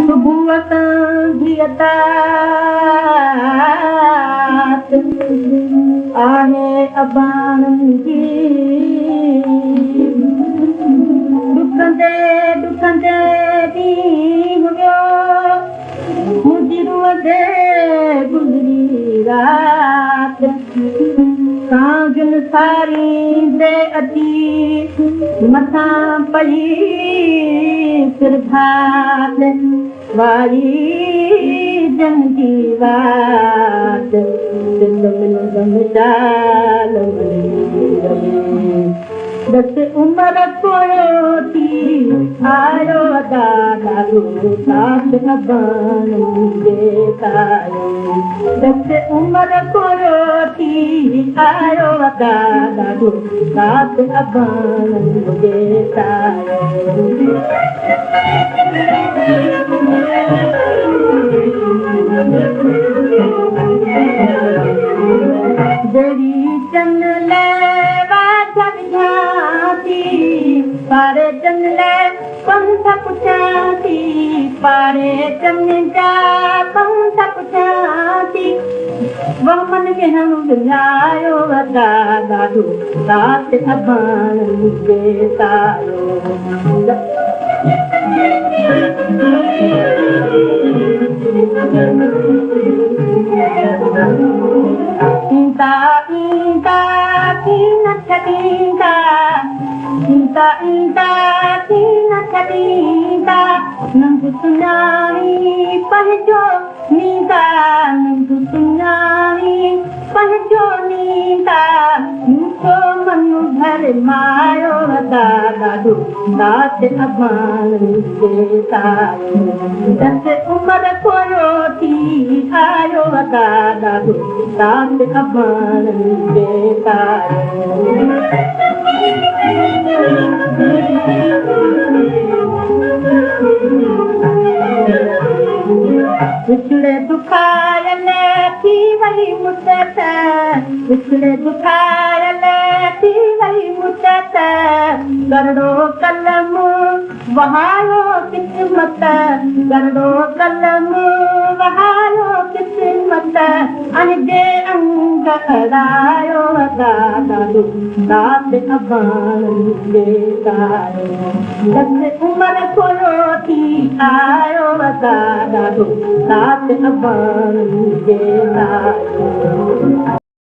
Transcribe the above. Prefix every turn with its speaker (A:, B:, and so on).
A: सुबुह धियता आहे अबान जी डुकंदे डुकंदे ॾींहुं वियो मुंहिंजी रूह ते गुज़री रात कांगन सारी दे अची मथां पई सिरभात वारी जंगी वात दस उम्र कोयो थी आयो दादा साथ अबान मुंहिंजे तारो दस उम्र कोयो थी आयो दादा साथ अबान मुंहिंजे तारो जड़ी चन लेवा झंझाती पारे चन ले पंथ पुछाती पारे चन जा पंथ पुछाती वमन के हम बुझायो दादा साथ अबान मुझे तारो इंता इंता की न छटींदा इंता इंता की न छटींदा नंद सुनाई पहजो नींदा नंद सुनाई पहजो नींदा मुझो मनु भर मायो दादा साथ अबान मुझे तारो दस उम्र कोयो थी आयो दादा साथ अबान मुझे तारो विछड़े दुखायल थी वही मुद्दत विछड़े दुखायल थी वही मुद्दत गरड़ो कलम वहायो किस्मत गरड़ो कलम वहायो किस्मत अनजे अंग अड़ायो दादा साथ अबान मुझे तारो दस उम्र कोयो थी आयो दादा साथ अबान मुझे तारो